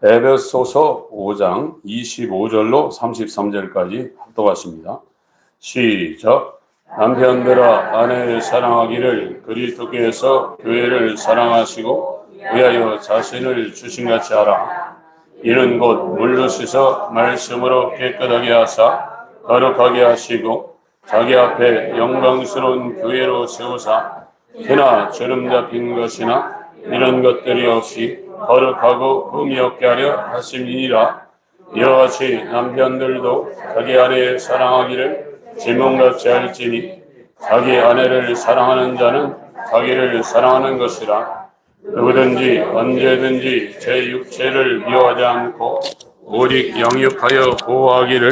에베소서 5장 25절로 33절까지 합독하십니다. 시작. 남편들아 아내를 사랑하기를 그리스도께서 교회를 사랑하시고 위하여 자신을 주신같이 하라. 이는 곧 물로 씻어 말씀으로 깨끗하게 하사 거룩하게 하시고 자기 앞에 영광스러운 교회로 세우사 피나 주름 잡힌 것이나 이런 것들이 없이 거룩하고 흠이 없게 하려 하심이니라. 이와 같이 남편들도 자기 아내를 사랑하기를 질문같이 할지니 자기 아내를 사랑하는 자는 자기를 사랑하는 것이라. 누구든지 언제든지 제 육체를 미워하지 않고 오직 영육하여 보호하기를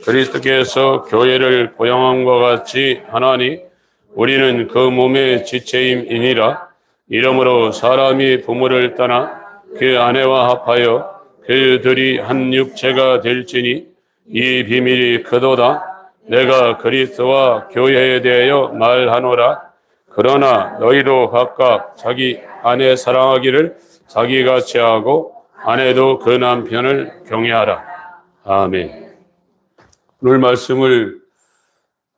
그리스도께서 교회를 보양함과 같이 하나니 우리는 그 몸의 지체임이니라. 이러므로 사람이 부모를 떠나 그 아내와 합하여 그들이 한 육체가 될지니 이 비밀이 크도다. 내가 그리스도와 교회에 대하여 말하노라. 그러나 너희도 각각 자기 아내 사랑하기를 자기같이 하고 아내도 그 남편을 경외하라. 아멘. 오늘 말씀을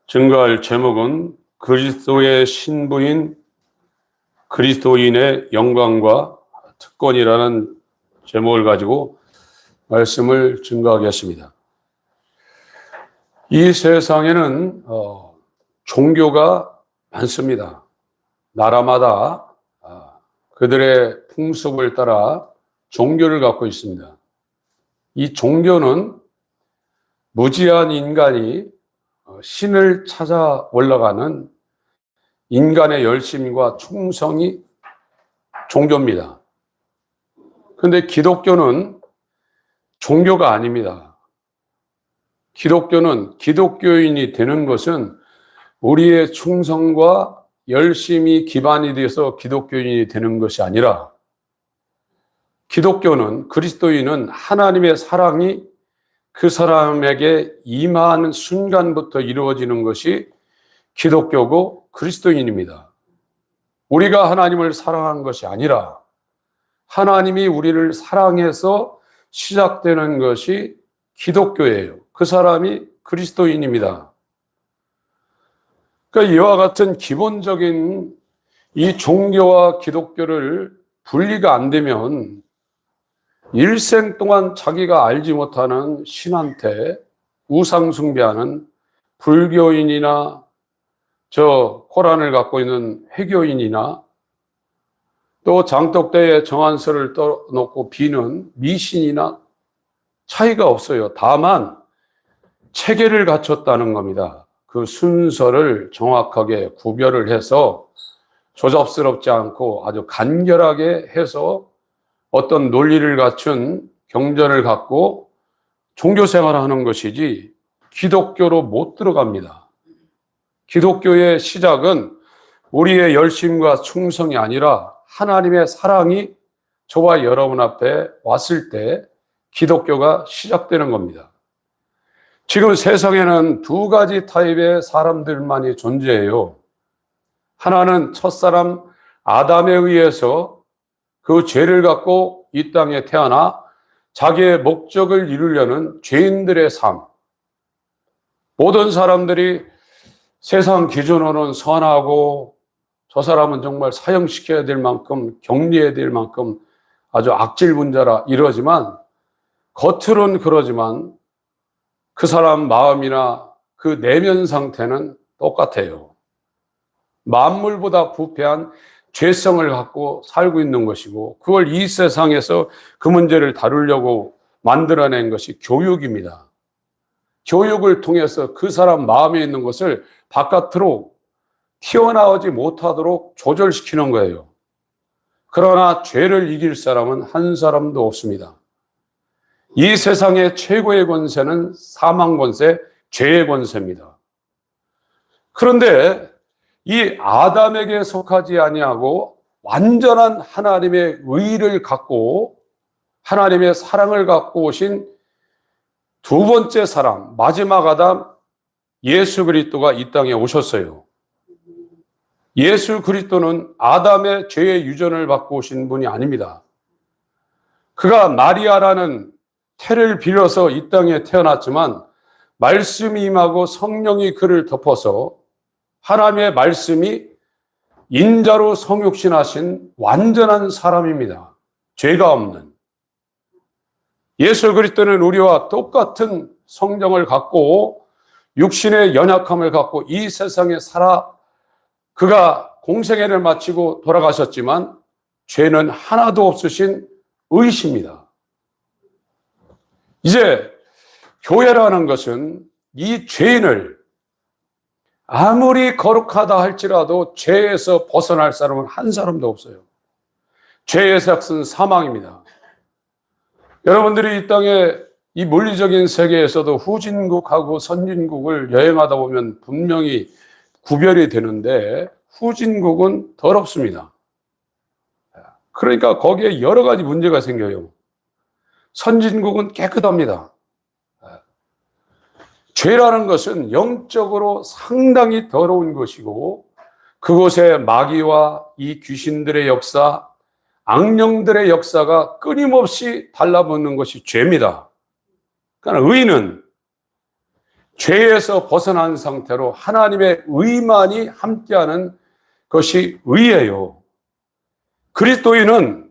증거할 제목은 그리스도의 신부인 그리스도인의 영광과 특권이라는 제목을 가지고 말씀을 증거하겠습니다. 이 세상에는 종교가 많습니다. 나라마다 그들의 풍습을 따라 종교를 갖고 있습니다. 이 종교는 무지한 인간이 신을 찾아 올라가는 인간의 열심과 충성이 종교입니다. 그런데 기독교는 종교가 아닙니다. 기독교는 기독교인이 되는 것은 우리의 충성과 열심이 기반이 되어서 기독교인이 되는 것이 아니라 기독교는 그리스도인은 하나님의 사랑이 그 사람에게 임하는 순간부터 이루어지는 것이 기독교고 그리스도인입니다. 우리가 하나님을 사랑한 것이 아니라 하나님이 우리를 사랑해서 시작되는 것이 기독교예요. 그 사람이 그리스도인입니다. 그러니까 이와 같은 기본적인 이 종교와 기독교를 분리가 안 되면 일생 동안 자기가 알지 못하는 신한테 우상 숭배하는 불교인이나 저 코란을 갖고 있는 회교인이나 또 장독대에 정한서를 떠놓고 비는 미신이나 차이가 없어요. 다만 체계를 갖췄다는 겁니다. 그 순서를 정확하게 구별을 해서 조잡스럽지 않고 아주 간결하게 해서 어떤 논리를 갖춘 경전을 갖고 종교 생활을 하는 것이지 기독교로 못 들어갑니다. 기독교의 시작은 우리의 열심과 충성이 아니라 하나님의 사랑이 저와 여러분 앞에 왔을 때 기독교가 시작되는 겁니다. 지금 세상에는 두 가지 타입의 사람들만이 존재해요. 하나는 첫사람 아담에 의해서 그 죄를 갖고 이 땅에 태어나 자기의 목적을 이루려는 죄인들의 삶. 모든 사람들이 세상 기준으로는 선하고 저 사람은 정말 사형시켜야 될 만큼 격리해야 될 만큼 아주 악질분자라 이러지만 겉으로는 그러지만 그 사람 마음이나 그 내면 상태는 똑같아요. 만물보다 부패한 죄성을 갖고 살고 있는 것이고 그걸 이 세상에서 그 문제를 다루려고 만들어낸 것이 교육입니다. 교육을 통해서 그 사람 마음에 있는 것을 바깥으로 튀어나오지 못하도록 조절시키는 거예요. 그러나 죄를 이길 사람은 한 사람도 없습니다. 이 세상의 최고의 권세는 사망 권세, 죄의 권세입니다. 그런데 이 아담에게 속하지 아니하고 완전한 하나님의 의를 갖고 하나님의 사랑을 갖고 오신 두 번째 사람, 마지막 아담 예수 그리스도가 이 땅에 오셨어요. 예수 그리스도는 아담의 죄의 유전을 받고 오신 분이 아닙니다. 그가 마리아라는 태를 빌어서 이 땅에 태어났지만 말씀이 임하고 성령이 그를 덮어서 하나님의 말씀이 인자로 성육신하신 완전한 사람입니다. 죄가 없는. 예수 그리스도는 우리와 똑같은 성정을 갖고 육신의 연약함을 갖고 이 세상에 살아 그가 공생애를 마치고 돌아가셨지만 죄는 하나도 없으신 의시입니다. 이제 교회라는 것은 이 죄인을 아무리 거룩하다 할지라도 죄에서 벗어날 사람은 한 사람도 없어요. 죄의 삭은 사망입니다. 여러분들이 이 땅에 이 물리적인 세계에서도 후진국하고 선진국을 여행하다 보면 분명히 구별이 되는데 후진국은 더럽습니다. 그러니까 거기에 여러 가지 문제가 생겨요. 선진국은 깨끗합니다. 죄라는 것은 영적으로 상당히 더러운 것이고 그곳에 마귀와 이 귀신들의 역사, 악령들의 역사가 끊임없이 달라붙는 것이 죄입니다. 그러나 의인은 죄에서 벗어난 상태로 하나님의 의만이 함께하는 것이 의예요. 그리스도인은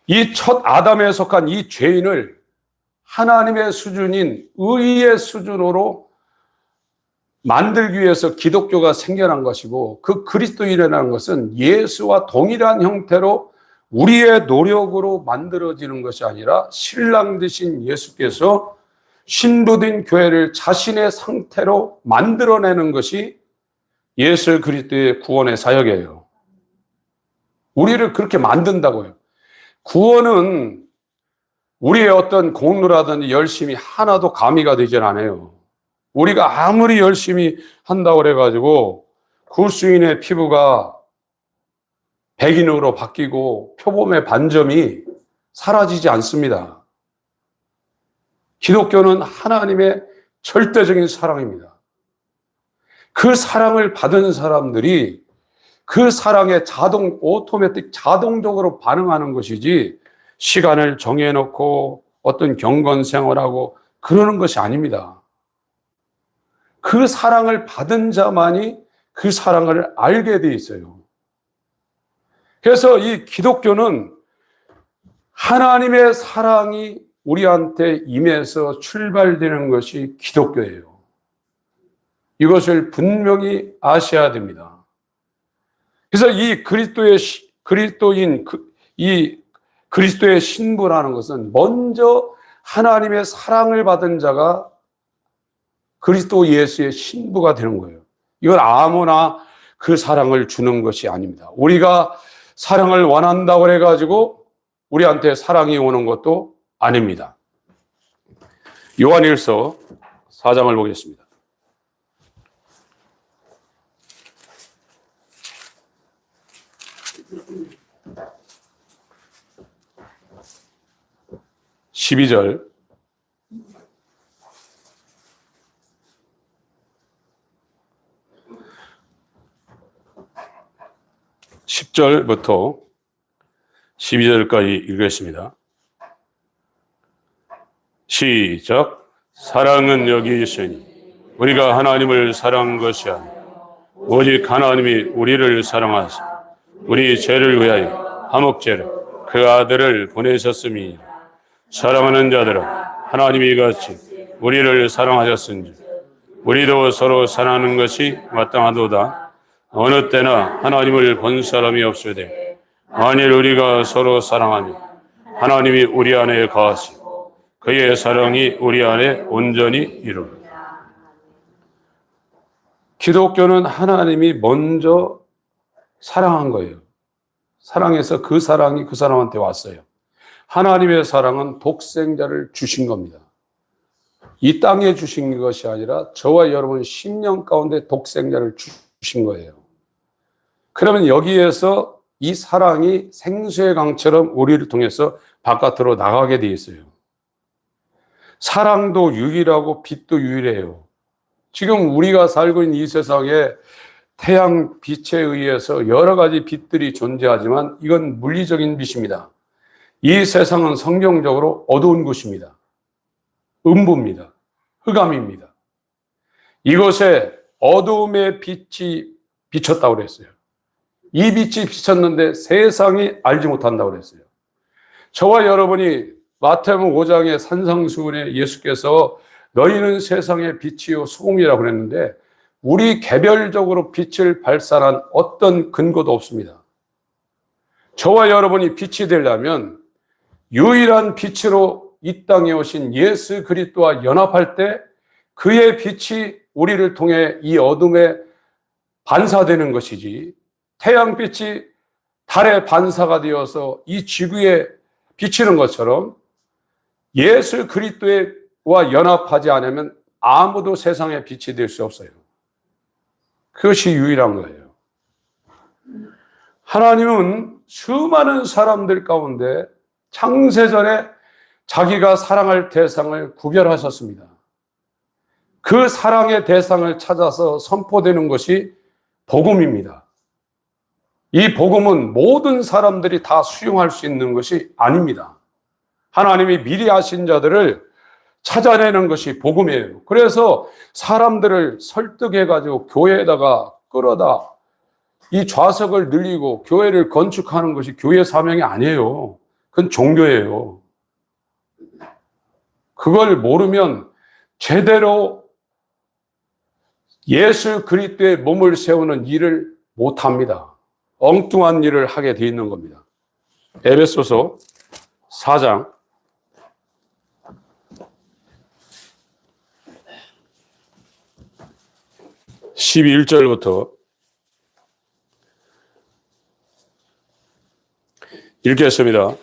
이 첫 아담에 속한 이 죄인을 하나님의 수준인 의의 수준으로 만들기 위해서 기독교가 생겨난 것이고 그 그리스도인이라는 것은 예수와 동일한 형태로 우리의 노력으로 만들어지는 것이 아니라 신랑 되신 예수께서 신부된 교회를 자신의 상태로 만들어내는 것이 예수 그리스도의 구원의 사역이에요. 우리를 그렇게 만든다고요. 구원은 우리의 어떤 공로라든지 열심이 하나도 가미가 되질 않아요. 우리가 아무리 열심히 한다고 그래가지고 구수인의 피부가 백인으로 바뀌고 표범의 반점이 사라지지 않습니다. 기독교는 하나님의 절대적인 사랑입니다. 그 사랑을 받은 사람들이 그 사랑에 오토매틱 자동적으로 반응하는 것이지 시간을 정해놓고 어떤 경건 생활하고 그러는 것이 아닙니다. 그 사랑을 받은 자만이 그 사랑을 알게 돼 있어요. 그래서 이 기독교는 하나님의 사랑이 우리한테 임해서 출발되는 것이 기독교예요. 이것을 분명히 아셔야 됩니다. 그래서 이 그리스도의 신부라는 것은 먼저 하나님의 사랑을 받은 자가 그리스도 예수의 신부가 되는 거예요. 이건 아무나 그 사랑을 주는 것이 아닙니다. 우리가 사랑을 원한다고 해가지고 우리한테 사랑이 오는 것도 아닙니다. 요한일서 4장을 보겠습니다. 12절 (10절부터) 12절까지 읽겠습니다. 시작. 사랑은 여기 있으니 우리가 하나님을 사랑한 것이 아니라 오직 하나님이 우리를 사랑하사 우리 죄를 위하여 화목제를 그 아들을 보내셨음이니라. 사랑하는 자들아, 하나님이 같이 우리를 사랑하셨은지 우리도 서로 사랑하는 것이 마땅하도다. 어느 때나 하나님을 본 사람이 없으되 만일 우리가 서로 사랑하면 하나님이 우리 안에 거하시고 그의 사랑이 우리 안에 온전히 이루리라. 기독교는 하나님이 먼저 사랑한 거예요. 사랑해서 그 사랑이 그 사람한테 왔어요. 하나님의 사랑은 독생자를 주신 겁니다. 이 땅에 주신 것이 아니라 저와 여러분 심령 가운데 독생자를 주신 거예요. 그러면 여기에서 이 사랑이 생수의 강처럼 우리를 통해서 바깥으로 나가게 돼 있어요. 사랑도 유일하고 빛도 유일해요. 지금 우리가 살고 있는 이 세상에 태양 빛에 의해서 여러 가지 빛들이 존재하지만 이건 물리적인 빛입니다. 이 세상은 성경적으로 어두운 곳입니다. 음부입니다. 흑암입니다. 이곳에 어두움의 빛이 비쳤다고 그랬어요. 이 빛이 비쳤는데 세상이 알지 못한다고 그랬어요. 저와 여러분이 마태복음 5장의 산상수훈에 예수께서 너희는 세상의 빛이요 소금이라고 그랬는데 우리 개별적으로 빛을 발산한 어떤 근거도 없습니다. 저와 여러분이 빛이 되려면 유일한 빛으로 이 땅에 오신 예수 그리스도와 연합할 때 그의 빛이 우리를 통해 이 어둠에 반사되는 것이지, 태양빛이 달의 반사가 되어서 이 지구에 비치는 것처럼 예수 그리스도와 연합하지 않으면 아무도 세상의 빛이 될 수 없어요. 그것이 유일한 거예요. 하나님은 수많은 사람들 가운데 창세전에 자기가 사랑할 대상을 구별하셨습니다. 그 사랑의 대상을 찾아서 선포되는 것이 복음입니다. 이 복음은 모든 사람들이 다 수용할 수 있는 것이 아닙니다. 하나님이 미리 아신 자들을 찾아내는 것이 복음이에요. 그래서 사람들을 설득해가지고 교회에다가 끌어다 이 좌석을 늘리고 교회를 건축하는 것이 교회 사명이 아니에요. 그건 종교예요. 그걸 모르면 제대로 예수 그리스도의 몸을 세우는 일을 못합니다. 엉뚱한 일을 하게 돼 있는 겁니다. 에베소서 4장 12절부터 읽겠습니다.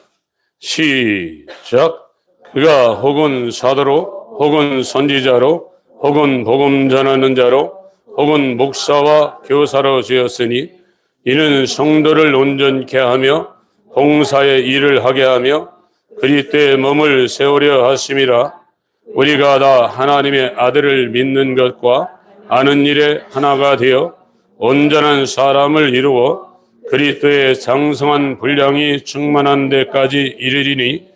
시작. 그가 혹은 사도로 혹은 선지자로 혹은 복음 전하는 자로 혹은 목사와 교사로 지었으니 이는 성도를 온전케 하며 봉사의 일을 하게 하며 그리스도의 몸을 세우려 하심이라. 우리가 다 하나님의 아들을 믿는 것과 아는 일에 하나가 되어 온전한 사람을 이루어 그리스도의 장성한 분량이 충만한 데까지 이르리니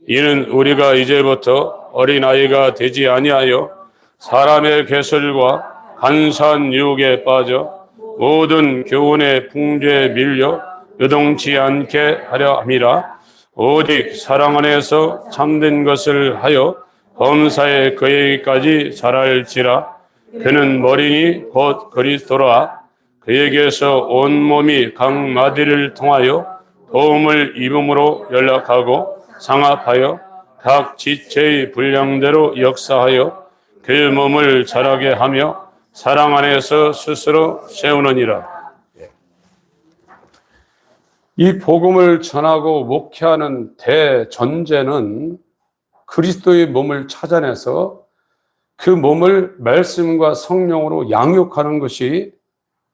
이는 우리가 이제부터 어린아이가 되지 아니하여 사람의 괴설과 간사한 유혹에 빠져 모든 교훈의 풍조에 밀려 요동치 않게 하려 함이라. 오직 사랑 안에서 참된 것을 하여 범사에 그에게까지 자랄지라. 그는 머리니 곧 그리스도라. 그에게서 온몸이 각 마디를 통하여 도움을 입음으로 연락하고 상합하여 각 지체의 분량대로 역사하여 그 몸을 자라게 하며 사랑 안에서 스스로 세우느니라. 이 복음을 전하고 목회하는 대전제는 그리스도의 몸을 찾아내서 그 몸을 말씀과 성령으로 양육하는 것이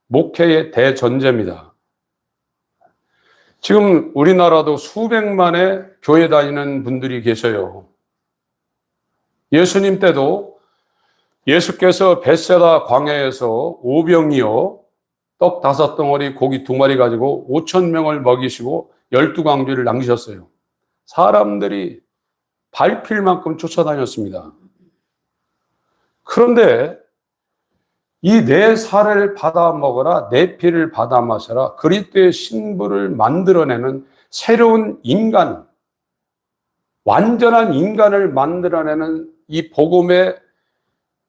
목회의 대전제입니다. 지금 우리나라도 수백만의 교회 다니는 분들이 계셔요. 예수님 때도 예수께서 벳세다 광야에서 오병이어 떡 5덩어리 고기 2마리 가지고 5,000명을 먹이시고 12광주를 남기셨어요. 사람들이 밟힐 만큼 쫓아다녔습니다. 그런데 이 내 살을 받아 먹어라, 내 피를 받아 마셔라, 그리스도의 신부를 만들어내는 새로운 인간, 완전한 인간을 만들어내는 이 복음의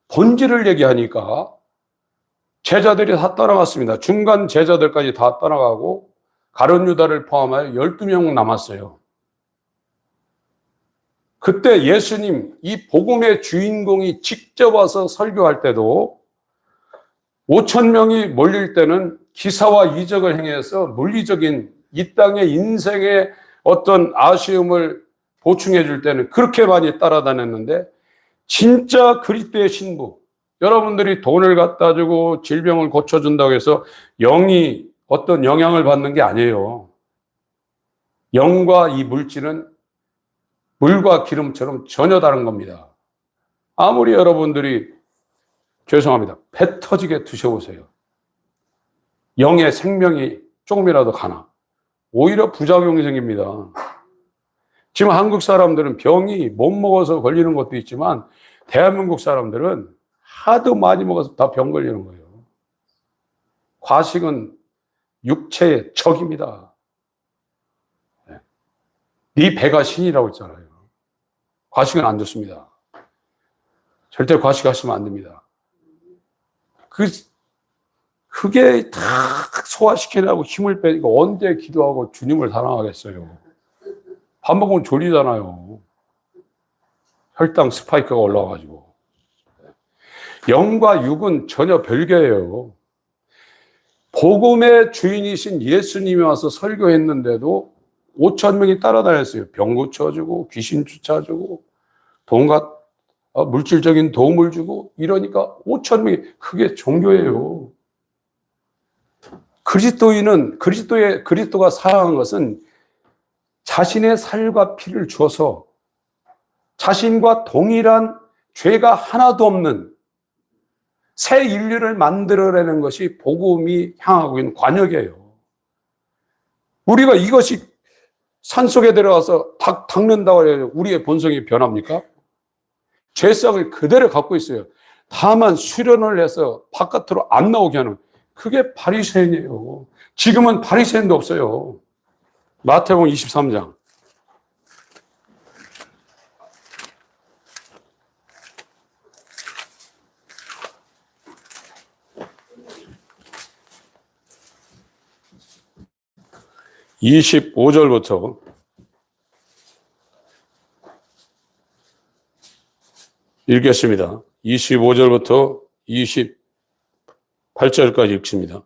본질을 얘기하니까 제자들이 다 떠나갔습니다. 중간 제자들까지 다 떠나가고 가룟 유다를 포함하여 12명 남았어요. 그때 예수님, 이 복음의 주인공이 직접 와서 설교할 때도 5,000명이 몰릴 때는 기사와 이적을 행해서 물리적인 이 땅의 인생의 어떤 아쉬움을 보충해 줄 때는 그렇게 많이 따라다녔는데 진짜 그리스도의 신부, 여러분들이 돈을 갖다 주고 질병을 고쳐준다고 해서 영이 어떤 영향을 받는 게 아니에요. 영과 이 물질은 물과 기름처럼 전혀 다른 겁니다. 아무리 여러분들이 죄송합니다. 배 터지게 드셔보세요. 영의 생명이 조금이라도 가나. 오히려 부작용이 생깁니다. 지금 한국 사람들은 병이 못 먹어서 걸리는 것도 있지만 대한민국 사람들은 하도 많이 먹어서 다 병 걸리는 거예요. 과식은 육체의 적입니다. 네 배가 신이라고 했잖아요. 과식은 안 좋습니다. 절대 과식하시면 안 됩니다. 그게 다 소화시키려고 힘을 빼니까 언제 기도하고 주님을 사랑하겠어요. 밥 먹으면 졸리잖아요. 혈당 스파이크가 올라와가지고. 영과 육은 전혀 별개예요. 복음의 주인이신 예수님이 와서 설교했는데도 5천 명이 따라다녔어요. 병 고쳐주고 귀신 쫓아주고 물질적인 도움을 주고 이러니까 5천 명이 그게 종교예요. 그리스도가 사랑한 것은 자신의 살과 피를 주어서 자신과 동일한 죄가 하나도 없는 새 인류를 만들어내는 것이 복음이 향하고 있는 관역이에요. 우리가 이것이 산속에 들어가서 닦는다고 해서 우리의 본성이 변합니까? 죄성을 그대로 갖고 있어요. 다만 수련을 해서 바깥으로 안 나오게 하는 그게 바리새인이에요. 지금은 바리새인도 없어요. 마태복음 23장. (25절부터) 읽겠습니다. 25절부터 28절까지 읽습니다.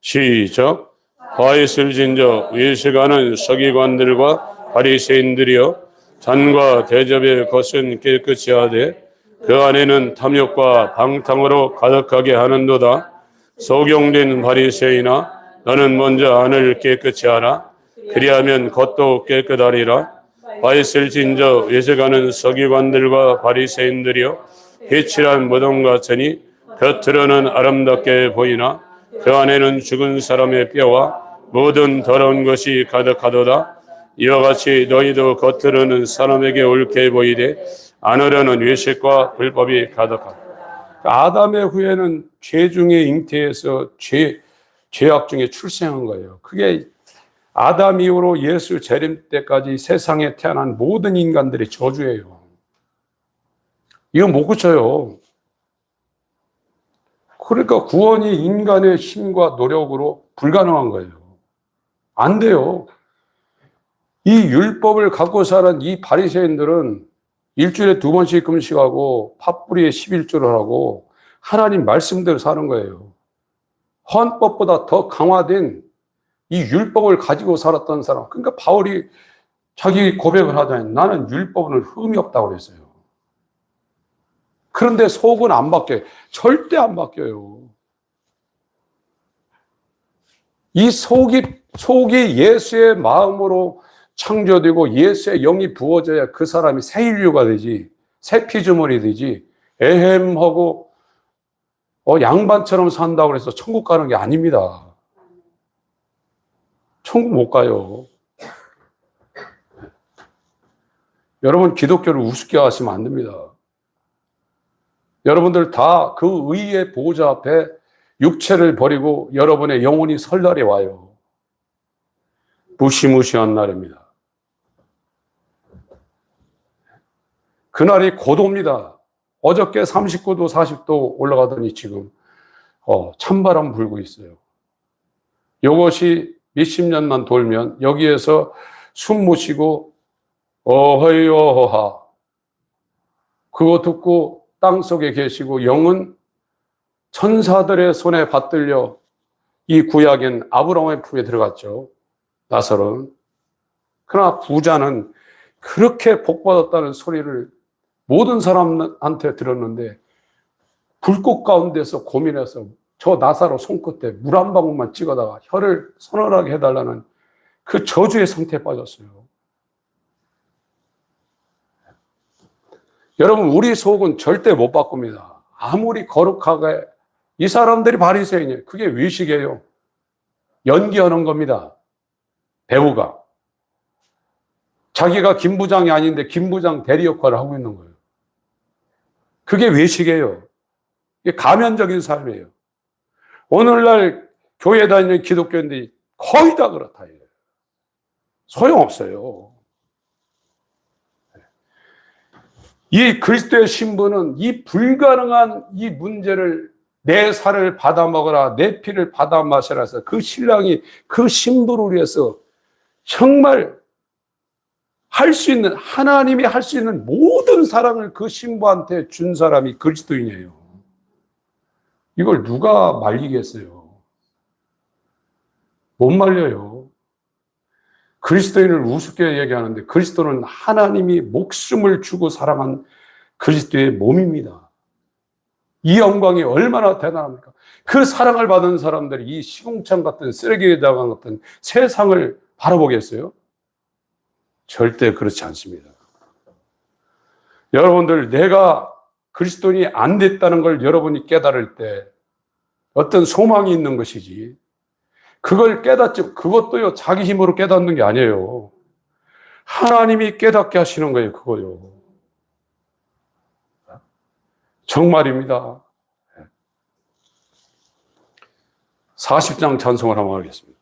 시작. 화 있을 진저 외식하는 서기관들과 바리새인들이여, 잔과 대접의 것은 깨끗이 하되 그 안에는 탐욕과 방탕으로 가득하게 하는도다. 소경된 바리새인아, 너는 먼저 안을 깨끗이 하라. 그리하면 겉도 깨끗하리라. 화 있을 진저 외식하는 서기관들과 바리새인들이여, 회칠한 무덤 같으니 겉으로는 아름답게 보이나 그 안에는 죽은 사람의 뼈와 모든 더러운 것이 가득하도다. 이와 같이 너희도 겉으로는 사람에게 옳게 보이되 안으로는 외식과 불법이 가득하다. 아담의 후예는 죄 중에 잉태해서 죄악 중에 출생한 거예요. 그게 아담 이후로 예수 재림 때까지 세상에 태어난 모든 인간들의 저주예요. 이건 못 고쳐요. 그러니까 구원이 인간의 힘과 노력으로 불가능한 거예요. 안 돼요. 이 율법을 갖고 사는 이 바리새인들은 일주일에 2번씩 금식하고 팥뿌리에 11조를 하고 하나님 말씀대로 사는 거예요. 헌법보다 더 강화된 이 율법을 가지고 살았던 사람. 그러니까 바울이 자기 고백을 하자니 나는 율법은 흠이 없다고 그랬어요. 그런데 속은 안 바뀌어요. 절대 안 바뀌어요. 이 속이 예수의 마음으로 창조되고 예수의 영이 부어져야 그 사람이 새 인류가 되지, 새 피조물이 되지, 에헴하고 양반처럼 산다고 해서 천국 가는 게 아닙니다. 천국 못 가요. 여러분, 기독교를 우습게 하시면 안 됩니다. 여러분들 다 그 의의 보호자 앞에 육체를 버리고 여러분의 영혼이 설 날이 와요. 무시무시한 날입니다. 그날이 곧 옵니다. 어저께 39도, 40도 올라가더니 지금 찬바람 불고 있어요. 이것이 몇십 년만 돌면 여기에서 숨 못 쉬고 어허이 어허하 그거 듣고 땅속에 계시고 영은 천사들의 손에 받들려 이 구약인 아브라함의 품에 들어갔죠. 나사로는. 그러나 부자는 그렇게 복받았다는 소리를 모든 사람한테 들었는데 불꽃 가운데서 고민해서 저 나사로 손끝에 물 한 방울만 찍어다가 혀를 서늘하게 해달라는 그 저주의 상태에 빠졌어요. 여러분, 우리 속은 절대 못 바꿉니다. 아무리 거룩하게. 이 사람들이 바리새인이에요. 그게 외식이에요. 연기하는 겁니다. 배우가. 자기가 김부장이 아닌데 김부장 대리 역할을 하고 있는 거예요. 그게 외식이에요. 이게 가면적인 삶이에요. 오늘날 교회 다니는 기독교인들이 거의 다 그렇다. 소용없어요. 이 그리스도의 신부는 이 불가능한 이 문제를 내 살을 받아 먹어라, 내 피를 받아 마셔라 해서 그 신랑이 그 신부를 위해서 정말 할 수 있는, 하나님이 할 수 있는 모든 사랑을 그 신부한테 준 사람이 그리스도인이에요. 이걸 누가 말리겠어요? 못 말려요. 그리스도인을 우습게 얘기하는데 그리스도는 하나님이 목숨을 주고 사랑한 그리스도의 몸입니다. 이 영광이 얼마나 대단합니까? 그 사랑을 받은 사람들이 이 시궁창 같은 쓰레기에다가 같은 세상을 바라보겠어요? 절대 그렇지 않습니다. 여러분들, 내가 그리스도인이 안 됐다는 걸 여러분이 깨달을 때 어떤 소망이 있는 것이지, 그걸 깨닫지, 그것도요, 자기 힘으로 깨닫는 게 아니에요. 하나님이 깨닫게 하시는 거예요, 그거요. 정말입니다. 40장 찬송을 한번 하겠습니다.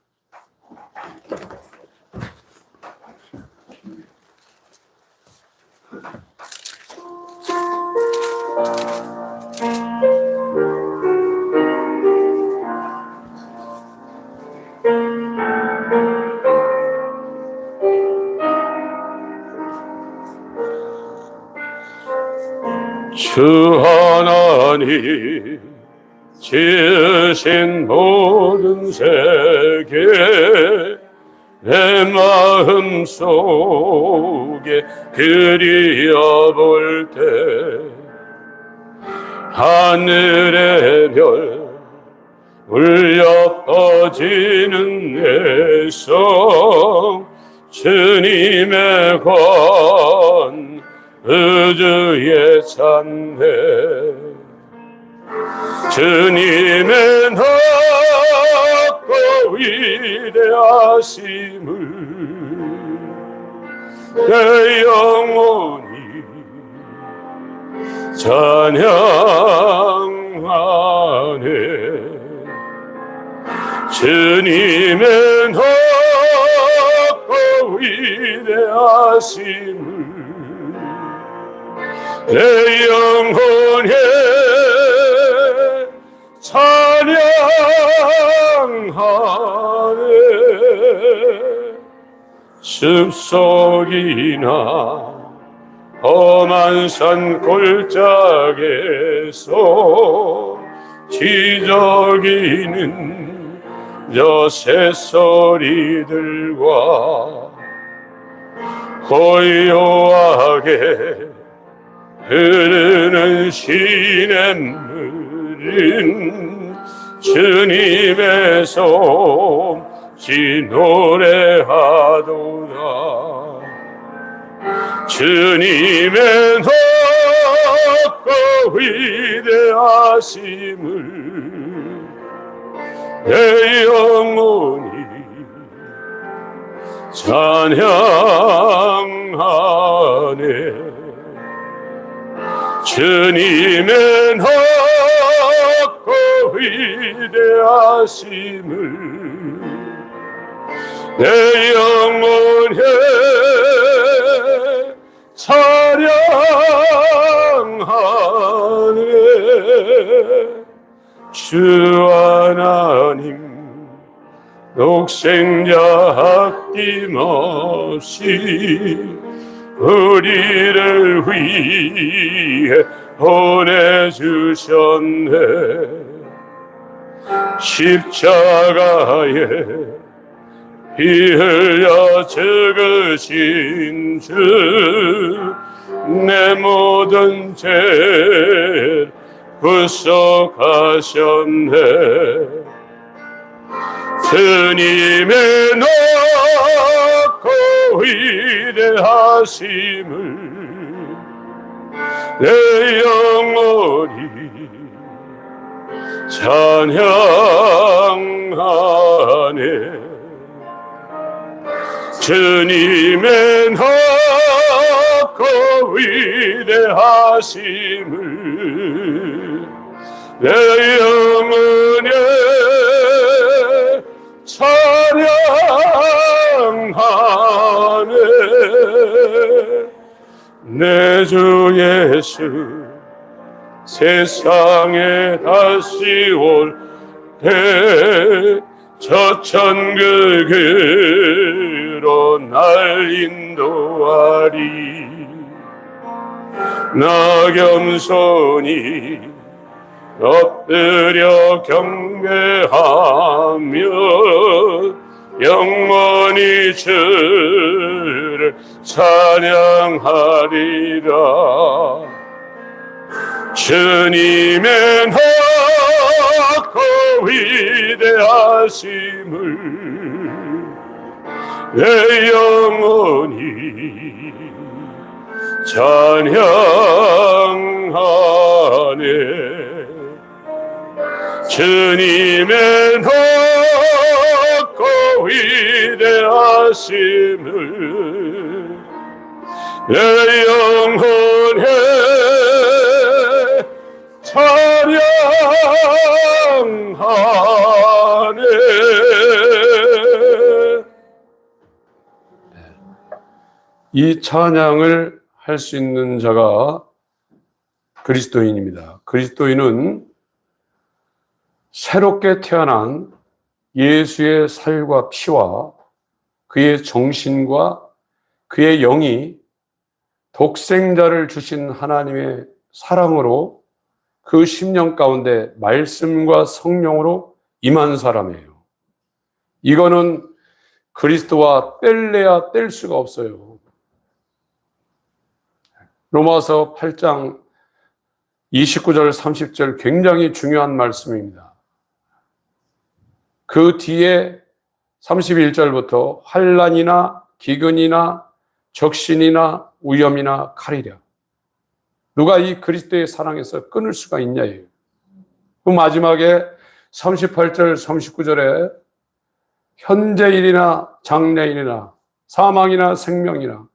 주 하나님 지으신 모든 세계 내 마음 속에 그리워볼 때 하늘의 별 울려 퍼지는 내 성 주님의 권 우주의 찬美주님의 높고 위대하심을 내 영혼이 찬양하네 주님의 높고 위대하심을 내 영혼에 찬양하네 숲속이나 험한 산 골짜기에서 지저귀는 저 새소리들과 고요하게 흐르는 시냇물은 주님의 솜씨 노래하도다 주님의 높고 위대하심을 내 영혼이 찬양하네 주님의 높고 위대하심을 내 영혼에 찬양하네 주 하나님 독생자 아낌없이 우리를 위해 보내주셨네 십자가에 피 흘려 죽으신 주 내 모든 죄를 구속하셨네 주님의 높고 위대하심을 내 영혼이 찬양하네 주님의 위대하심을 내 영혼에 찬양하네. 내 주 예수 세상에 다시 올 때 저 천국으로 날 인도하리. 나 겸손히 엎드려 경배하며 영원히 주를 찬양하리라. 주님의 높고 위대하심을 내 영혼이 찬양하네. 주님의 높고 위대하심을 내 영혼에 찬양하네. 이 찬양을 할 수 있는 자가 그리스도인입니다. 그리스도인은 새롭게 태어난 예수의 살과 피와 그의 정신과 그의 영이 독생자를 주신 하나님의 사랑으로 그 심령 가운데 말씀과 성령으로 임한 사람이에요. 이거는 그리스도와 뗄래야 뗄 수가 없어요. 로마서 8장 29절 30절 굉장히 중요한 말씀입니다. 그 뒤에 31절부터 환난이나 기근이나 적신이나 위험이나 칼이랴. 누가 이 그리스도의 사랑에서 끊을 수가 있냐예요. 그 마지막에 38절 39절에 현재일이나 장래일이나 사망이나 생명이나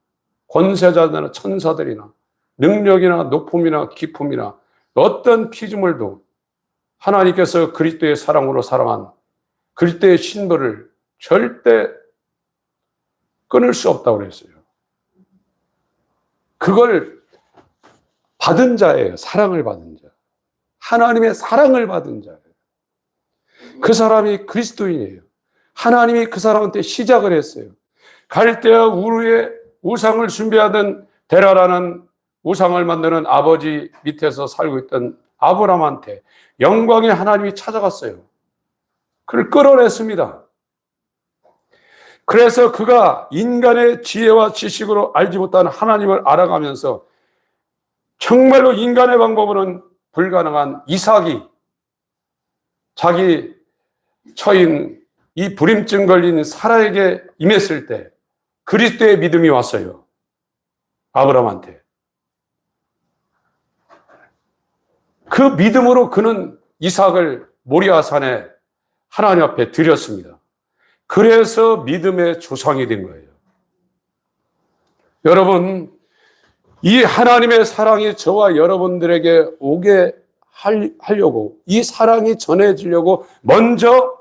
권세자들이나 천사들이나 능력이나 높음이나 깊음이나 어떤 피조물도 하나님께서 그리스도의 사랑으로 사랑한 그리스도의 신부를 절대 끊을 수 없다고 그랬어요. 그걸 받은 자예요. 사랑을 받은 자. 하나님의 사랑을 받은 자예요. 그 사람이 그리스도인이에요. 하나님이 그 사람한테 시작을 했어요. 갈대아 우르에 우상을 숭배하던 데라라는 우상을 만드는 아버지 밑에서 살고 있던 아브라함한테 영광의 하나님이 찾아갔어요. 그를 끌어냈습니다. 그래서 그가 인간의 지혜와 지식으로 알지 못한 하나님을 알아가면서 정말로 인간의 방법으로는 불가능한 이삭이 자기 처인 이 불임증 걸린 사라에게 임했을 때 그리스도의 믿음이 왔어요. 아브라함한테. 그 믿음으로 그는 이삭을 모리아산에 하나님 앞에 드렸습니다. 그래서 믿음의 조상이 된 거예요. 여러분, 이 하나님의 사랑이 저와 여러분들에게 오게 하려고, 이 사랑이 전해지려고 먼저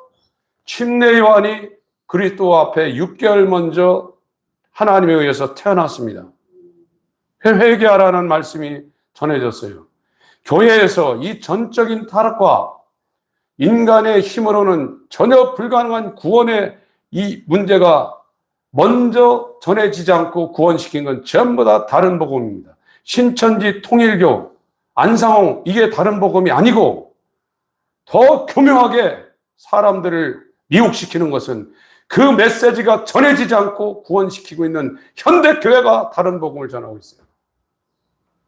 침례 요한이 그리스도 앞에 6개월 먼저 하나님에 의해서 태어났습니다. 회개하라는 말씀이 전해졌어요. 교회에서 이 전적인 타락과 인간의 힘으로는 전혀 불가능한 구원의 이 문제가 먼저 전해지지 않고 구원시킨 건 전부 다 다른 복음입니다. 신천지, 통일교, 안상홍, 이게 다른 복음이 아니고 더 교묘하게 사람들을 미혹시키는 것은 그 메시지가 전해지지 않고 구원시키고 있는 현대교회가 다른 복음을 전하고 있어요.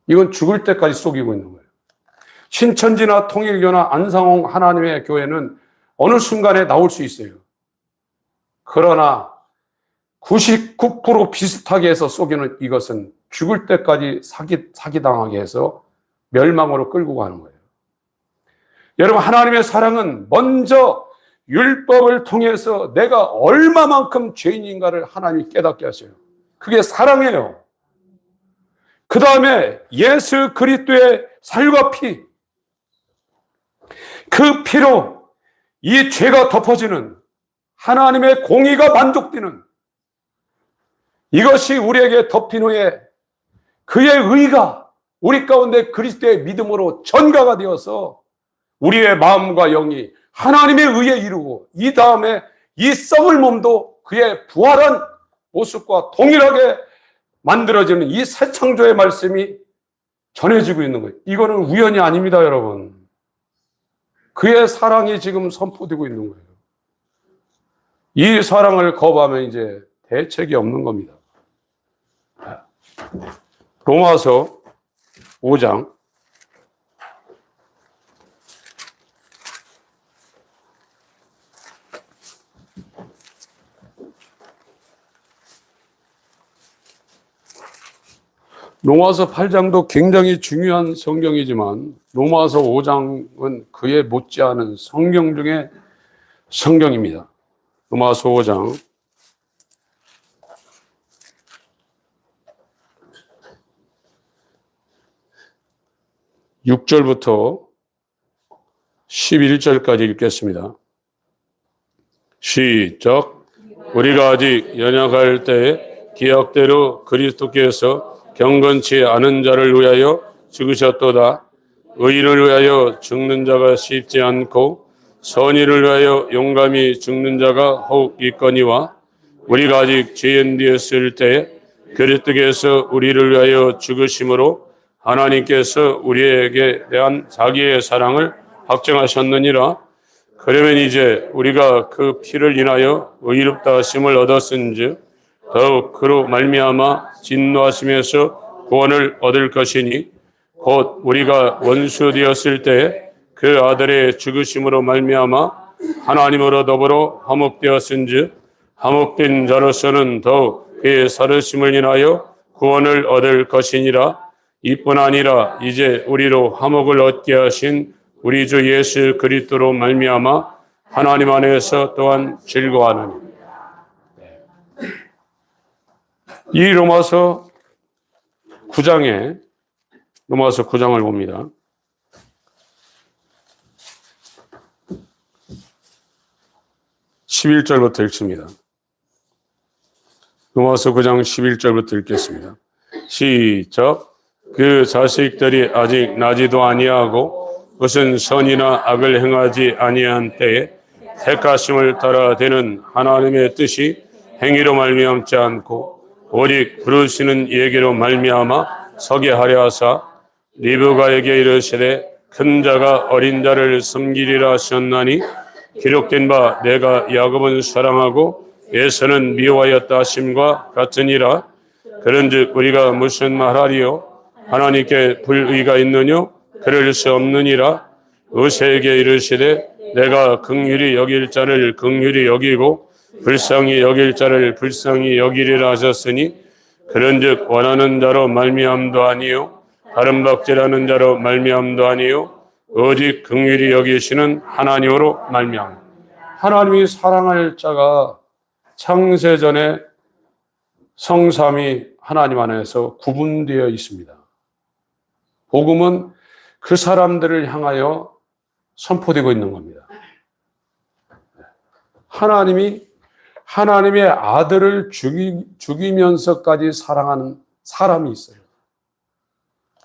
이건 죽을 때까지 속이고 있는 거예요. 신천지나 통일교나 안상홍 하나님의 교회는 어느 순간에 나올 수 있어요. 그러나 99% 비슷하게 해서 속이는 이것은 죽을 때까지 사기당하게 해서 멸망으로 끌고 가는 거예요. 여러분, 하나님의 사랑은 먼저 율법을 통해서 내가 얼마만큼 죄인인가를 하나님이 깨닫게 하셔요. 그게 사랑이에요. 그 다음에 예수 그리스도의 살과 피, 그 피로 이 죄가 덮어지는 하나님의 공의가 만족되는 이것이 우리에게 덮인 후에 그의 의가 우리 가운데 그리스도의 믿음으로 전가가 되어서 우리의 마음과 영이 하나님의 의에 이르고 이 다음에 이 썩을 몸도 그의 부활한 모습과 동일하게 만들어지는 이 새 창조의 말씀이 전해지고 있는 거예요. 이거는 우연이 아닙니다, 여러분. 그의 사랑이 지금 선포되고 있는 거예요. 이 사랑을 거부하면 이제 대책이 없는 겁니다. 로마서 5장 8장도 굉장히 중요한 성경이지만 로마서 5장은 그에 못지않은 성경 중에 성경입니다. 로마서 5장 6절부터 11절까지 읽겠습니다. 시작. 우리가 아직 연약할 때에 기약대로 그리스도께서 경건치 않은 자를 위하여 죽으셨도다. 의인을 위하여 죽는 자가 쉽지 않고 선의를 위하여 용감히 죽는 자가 혹 있거니와 우리가 아직 죄인 되었을 때에 그리스도께서 우리를 위하여 죽으심으로 하나님께서 우리에게 대한 자기의 사랑을 확증하셨느니라. 그러면 이제 우리가 그 피를 인하여 의롭다 하심을 얻었은즉 더욱 그로 말미암아 진노하심에서 구원을 얻을 것이니 곧 우리가 원수 되었을 때 그 아들의 죽으심으로 말미암아 하나님으로 더불어 화목되었은즉 화목된 자로서는 더욱 그의 살으심을 인하여 구원을 얻을 것이니라. 이뿐 아니라 이제 우리로 화목을 얻게 하신 우리 주 예수 그리스도로 말미암아 하나님 안에서 또한 즐거워하느니. 이 로마서 9장을 봅니다. 11절부터 읽습니다. 로마서 9장 11절부터 읽겠습니다. 시작. 그 자식들이 아직 나지도 아니하고 무슨 선이나 악을 행하지 아니한 때에 택하심을 따라 되는 하나님의 뜻이 행위로 말미암지 않고 오직 부르시는 얘기로 말미암아 서게 하려 하사 리브가에게 이르시되 큰 자가 어린 자를 섬기리라 하셨나니 기록된 바 내가 야곱은 사랑하고 에서는 미워하였다 하심과 같으니라. 그런즉 우리가 무슨 말하리요? 하나님께 불의가 있느뇨? 그럴 수 없느니라. 의사에게 이르시되 내가 긍휼히 여길 자를 긍휼히 여기고 불쌍히 여길 자를 불쌍히 여기리라 하셨으니 그런즉 원하는 자로 말미암도 아니요 다른 박제라는 자로 말미암도 아니요 오직 긍휼히 여기시는 하나님으로 말미암. 하나님이 사랑할 자가 창세전에 성삼위 하나님 안에서 구분되어 있습니다. 복음은 그 사람들을 향하여 선포되고 있는 겁니다. 하나님이 하나님의 아들을 죽이면서까지 사랑하는 사람이 있어요.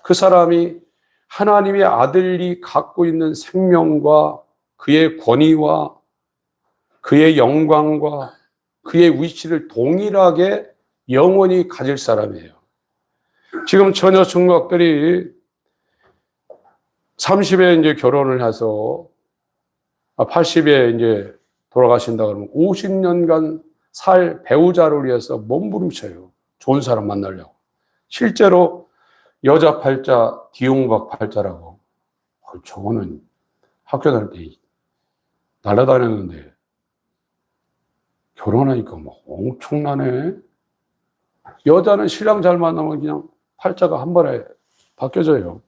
그 사람이 하나님의 아들이 갖고 있는 생명과 그의 권위와 그의 영광과 그의 위치를 동일하게 영원히 가질 사람이에요. 지금 처녀 총각들이 30에 이제 결혼을 해서 80에 이제 돌아가신다 그러면 50년간 살 배우자를 위해서 몸부림쳐요. 좋은 사람 만나려고. 실제로 여자 팔자, 디용박 팔자라고. 저거는 학교 다닐 때 날아다녔는데 결혼하니까 뭐 엄청나네. 여자는 신랑 잘 만나면 그냥 팔자가 한 번에 바뀌어져요.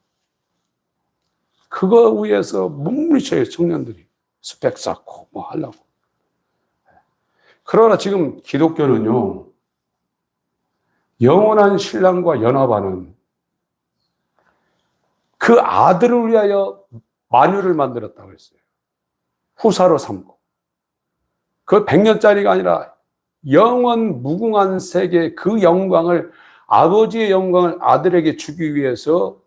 그거 위해서 몸부림쳐요, 청년들이. 스펙 쌓고 뭐 하려고. 그러나 지금 기독교는요, 영원한 신랑과 연합하는 그 아들을 위하여 만유를 만들었다고 했어요. 후사로 삼고. 그 100년짜리가 아니라 영원 무궁한 세계 그 영광을, 아버지의 영광을 아들에게 주기 위해서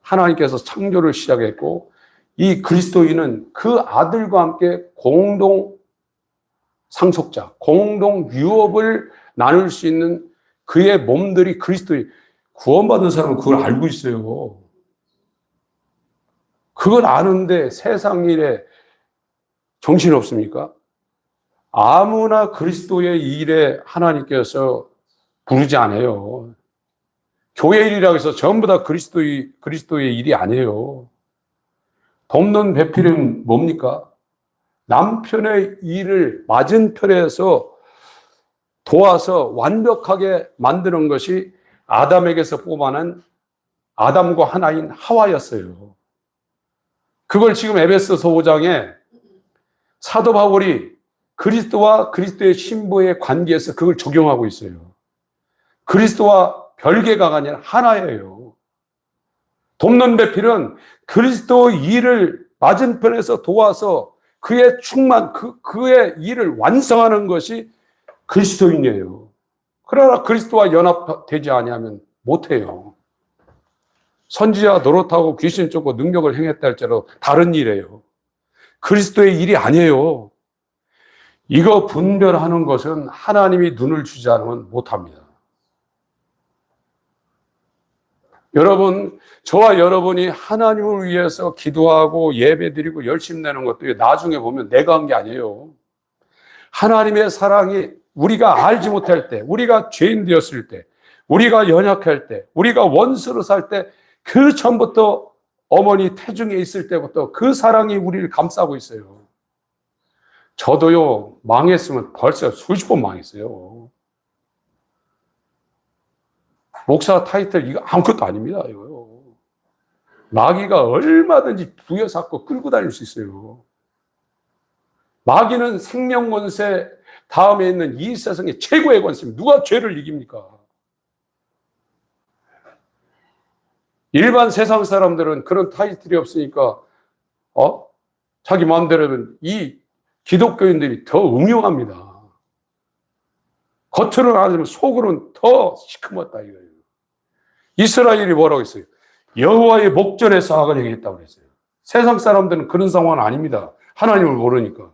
하나님께서 창조를 시작했고, 이 그리스도인은 그 아들과 함께 공동 상속자, 공동 유업을 나눌 수 있는 그의 몸들이 그리스도인. 구원받은 사람은 그걸 알고 있어요. 그걸 아는데 세상 일에 정신 없습니까? 아무나 그리스도의 일에 하나님께서 부르지 않아요. 교회 일이라고 해서 전부 다 그리스도의 일이 아니에요. 돕는 배필은 뭡니까? 남편의 일을 맞은편에서 도와서 완벽하게 만드는 것이 아담에게서 뽑아낸 아담과 하나인 하와였어요. 그걸 지금 에베소서 5장에 사도 바울이 그리스도와 그리스도의 신부의 관계에서 그걸 적용하고 있어요. 그리스도와 별개가 아니라 하나예요. 돕는 배필은 그리스도 일을 맞은편에서 도와서 그의 그의 일을 완성하는 것이 그리스도인이에요. 그러나 그리스도와 연합되지 아니하면 못해요. 선지자 노릇하고 귀신 쫓고 능력을 행했다 할지라도 다른 일이에요. 그리스도의 일이 아니에요. 이거 분별하는 것은 하나님이 눈을 주지 않으면 못합니다. 여러분, 저와 여러분이 하나님을 위해서 기도하고 예배드리고 열심 내는 것도 나중에 보면 내가 한 게 아니에요. 하나님의 사랑이 우리가 알지 못할 때, 우리가 죄인 되었을 때, 우리가 연약할 때, 우리가 원수로 살 때, 그 전부터 어머니 태중에 있을 때부터 그 사랑이 우리를 감싸고 있어요. 저도요, 망했으면 벌써 수십 번 망했어요. 목사 타이틀 이거 아무것도 아닙니다. 이거요. 마귀가 얼마든지 부여잡고 끌고 다닐 수 있어요. 마귀는 생명 권세 다음에 있는 이 세상의 최고의 권세입니다. 누가 죄를 이깁니까? 일반 세상 사람들은 그런 타이틀이 없으니까 자기 마음대로는 이 기독교인들이 더 음흉합니다. 겉으로는 아니면 속으로는 더 시커멓다 이거예요. 이스라엘이 뭐라고 했어요? 여호와의 목전에서 악을 행했다고 그랬어요. 세상 사람들은 그런 상황은 아닙니다. 하나님을 모르니까.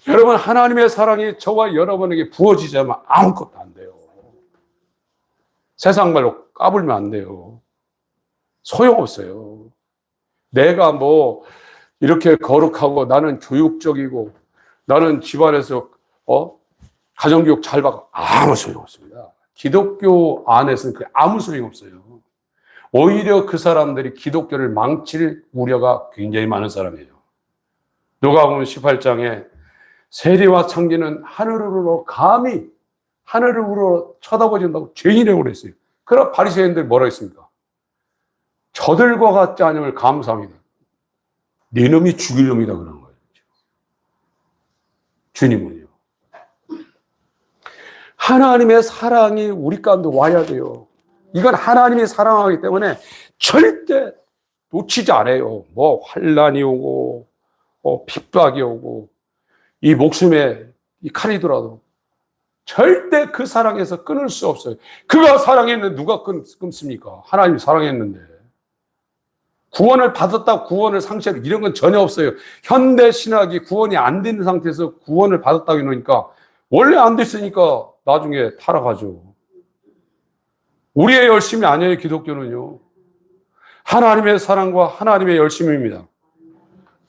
여러분, 하나님의 사랑이 저와 여러분에게 부어지자면 아무것도 안 돼요. 세상 말로 까불면 안 돼요. 소용없어요. 내가 뭐 이렇게 거룩하고 나는 교육적이고 나는 집안에서 가정교육 잘 받고 아무 소용없습니다. 기독교 안에서는 아무 소용없어요. 오히려 그 사람들이 기독교를 망칠 우려가 굉장히 많은 사람이에요. 누가복음 18장에 세리와 창기는 하늘으로 감히 하늘으로 쳐다보지 않는다고 죄인이라고 그랬어요. 그러나 바리새인들이 뭐라 했습니까? 저들과 같지 않음을 감사합니다. 네 놈이 죽일 놈이다 그런 거예요. 주님은요. 하나님의 사랑이 우리 가운데 와야 돼요. 이건 하나님이 사랑하기 때문에 절대 놓치지 않아요. 뭐 환난이 오고 핍박이 오고 이 목숨에 이 칼이 들어도 절대 그 사랑에서 끊을 수 없어요. 그가 사랑했는데 누가 끊습니까? 하나님이 사랑했는데. 구원을 받았다 구원을 상실하고 이런 건 전혀 없어요. 현대 신학이 구원이 안 되는 상태에서 구원을 받았다고 해놓으니까 원래 안 됐으니까 나중에 타락하죠. 우리의 열심이 아니에요. 기독교는요. 하나님의 사랑과 하나님의 열심입니다.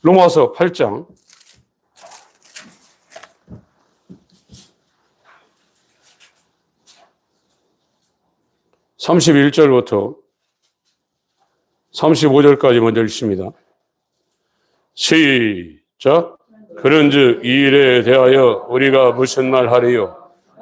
로마서 8장 31절부터 35절까지 먼저 읽습니다. 시작. 그런즉 이 일에 대하여 우리가 무슨 말 하리요?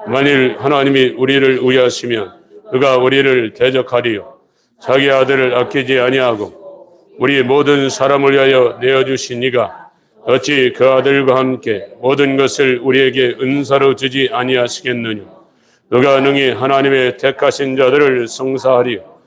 만일 하나님이 우리를 위하시면 그가 우리를 대적하리요. 자기 아들을 아끼지 아니하고 우리 모든 사람을 위하여 내어주신 이가 어찌 그 아들과 함께 모든 것을 우리에게 은사로 주지 아니하시겠느냐? 누가 능히 하나님의 택하신 자들을 성사하리요?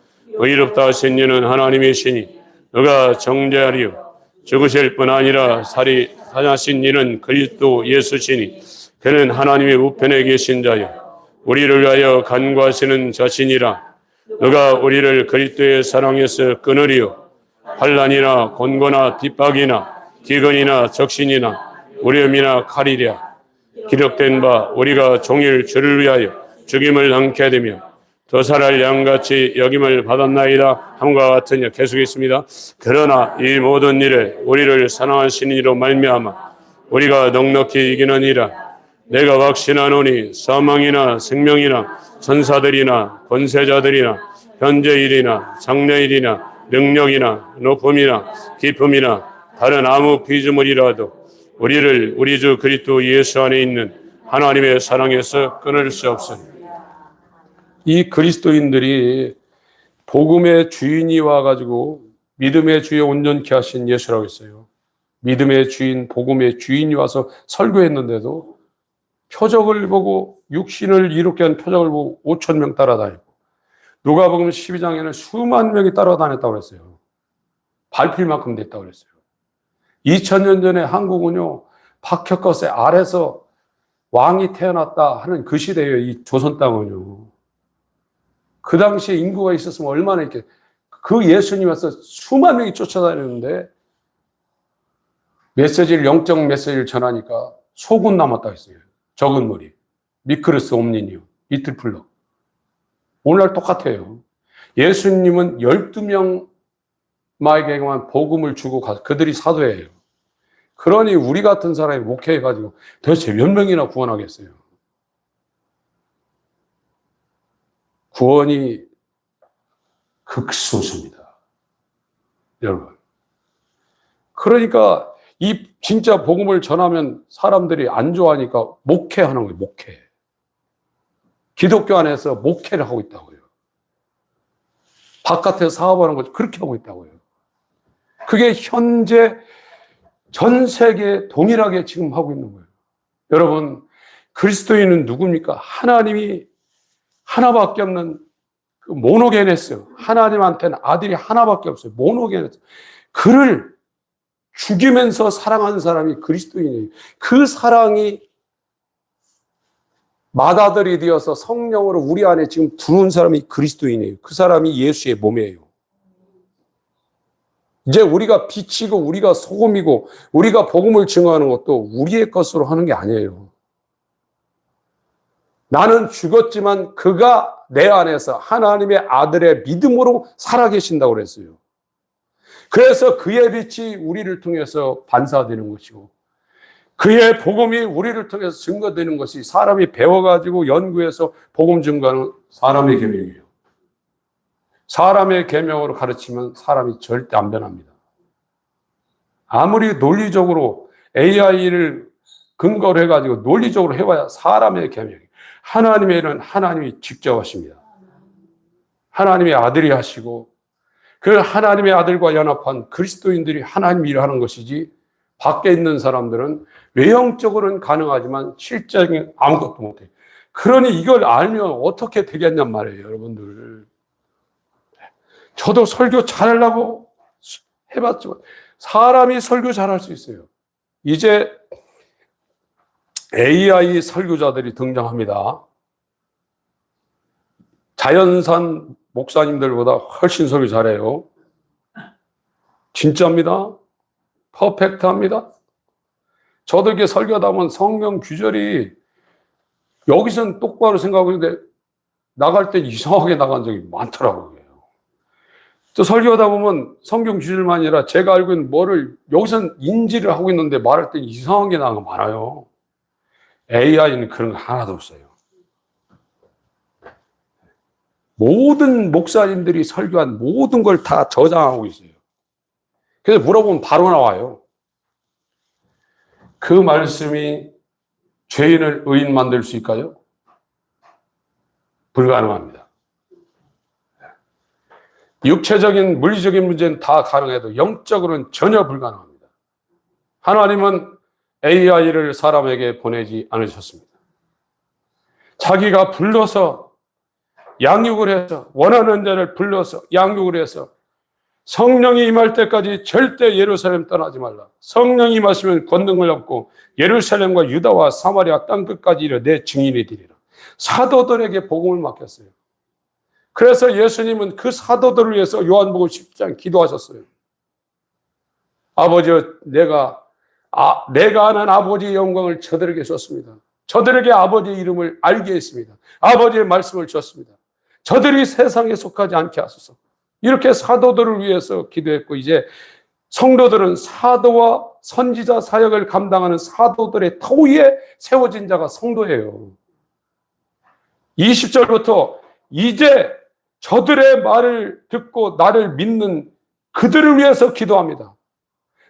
의롭다 하신 이는 하나님이시니 너가 정죄하리요 죽으실 뿐 아니라 살아나신 이는 그리스도 예수시니 그는 하나님의 우편에 계신 자요 우리를 위하여 간구하시는 자신이라. 너가 우리를 그리스도의 사랑에서 끊으리요 환난이나 곤고나 핍박이나 기근이나 적신이나 어려움이나 칼이랴. 기록된 바 우리가 종일 주를 위하여 죽임을 당케 되며 더 살할 양같이 여김을 받았나이다 함과 같으니 계속했습니다. 그러나 이 모든 일을 우리를 사랑하시는 이로 말미암아 우리가 넉넉히 이기느니라. 내가 확신하노니 사망이나 생명이나 천사들이나 권세자들이나 현재일이나 장래일이나 능력이나 높음이나 깊음이나 다른 아무 피조물이라도 우리를 우리 주 그리스도 예수 안에 있는 하나님의 사랑에서 끊을 수 없으니. 이 그리스도인들이 복음의 주인이 와가지고 믿음의 주에 온전케 하신 예수라고 했어요. 믿음의 주인, 복음의 주인이 와서 설교했는데도 표적을 보고 육신을 이롭게 한 표적을 보고 5천 명 따라다니고 누가복음 12장에는 수만 명이 따라다녔다고 그랬어요. 밟힐 만큼 됐다고 그랬어요. 2000년 전에 한국은요 박혁거세 아래서 왕이 태어났다 하는 그 시대예요. 이 조선 땅은요. 그 당시에 인구가 있었으면 얼마나 이렇게 그 예수님 와서 수만 명이 쫓아다녔는데 영적 메시지를 전하니까 소군 남았다 했어요. 적은 머리, 미크르스 옴니니움, 이틀플러. 오늘날 똑같아요. 예수님은 12명에게만 복음을 주고 가서 그들이 사도예요. 그러니 우리 같은 사람이 목회해가지고 도대체 몇 명이나 구원하겠어요? 구원이 극소수입니다. 여러분. 그러니까 이 진짜 복음을 전하면 사람들이 안 좋아하니까 목회하는 거예요. 목회. 기독교 안에서 목회를 하고 있다고요. 바깥에서 사업하는 거죠. 그렇게 하고 있다고요. 그게 현재 전 세계에 동일하게 지금 하고 있는 거예요. 여러분, 그리스도인은 누굽니까? 하나님이 하나밖에 없는 그 모노게네스. 하나님한테는 아들이 하나밖에 없어요. 모노게네스. 그를 죽이면서 사랑하는 사람이 그리스도인이에요. 그 사랑이 맏아들이 되어서 성령으로 우리 안에 지금 들어온 사람이 그리스도인이에요. 그 사람이 예수의 몸이에요. 이제 우리가 빛이고 우리가 소금이고 우리가 복음을 증거하는 것도 우리의 것으로 하는 게 아니에요. 나는 죽었지만 그가 내 안에서 하나님의 아들의 믿음으로 살아계신다고 그랬어요. 그래서 그의 빛이 우리를 통해서 반사되는 것이고 그의 복음이 우리를 통해서 증거되는 것이 사람이 배워가지고 연구해서 복음 증거하는 사람의 계명이에요. 사람의 계명으로 가르치면 사람이 절대 안 변합니다. 아무리 논리적으로 AI를 근거로 해가지고 논리적으로 해봐야 사람의 계명이에요. 하나님의 일은 하나님이 직접 하십니다. 하나님의 아들이 하시고 그 하나님의 아들과 연합한 그리스도인들이 하나님 일을 하는 것이지 밖에 있는 사람들은 외형적으로는 가능하지만 실제적인 아무것도 못해요. 그러니 이걸 알면 어떻게 되겠냔 말이에요, 여러분들. 저도 설교 잘하려고 해봤지만 사람이 설교 잘할 수 있어요. 이제 AI 설교자들이 등장합니다. 자연산 목사님들보다 훨씬 설교 잘해요. 진짜입니다. 퍼펙트합니다. 저도 이렇게 설교하다 보면 성경 규절이 여기서는 똑바로 생각하는데 나갈 때 이상하게 나간 적이 많더라고요. 또 설교하다 보면 성경 규절만 아니라 제가 알고 있는 뭐를 여기서는 인지를 하고 있는데 말할 때 이상한 게 나간 거 많아요. AI는 그런 거 하나도 없어요. 모든 목사님들이 설교한 모든 걸 다 저장하고 있어요. 그래서 물어보면 바로 나와요. 그 말씀이 죄인을 의인 만들 수 있을까요? 불가능합니다. 육체적인 물리적인 문제는 다 가능해도 영적으로는 전혀 불가능합니다. 하나님은 AI를 사람에게 보내지 않으셨습니다. 자기가 불러서 양육을 해서 원하는 자를 불러서 양육을 해서 성령이 임할 때까지 절대 예루살렘 떠나지 말라. 성령이 임하시면 권능을 얻고 예루살렘과 유다와 사마리아 땅끝까지 이르러 내 증인이 되리라. 사도들에게 복음을 맡겼어요. 그래서 예수님은 그 사도들을 위해서 요한복음 10장 기도하셨어요. 아버지, 내가 아는 아버지의 영광을 저들에게 줬습니다. 저들에게 아버지의 이름을 알게 했습니다. 아버지의 말씀을 줬습니다. 저들이 세상에 속하지 않게 하소서. 이렇게 사도들을 위해서 기도했고, 이제 성도들은 사도와 선지자 사역을 감당하는 사도들의 터 위에 세워진 자가 성도예요. 20절부터 이제 저들의 말을 듣고 나를 믿는 그들을 위해서 기도합니다.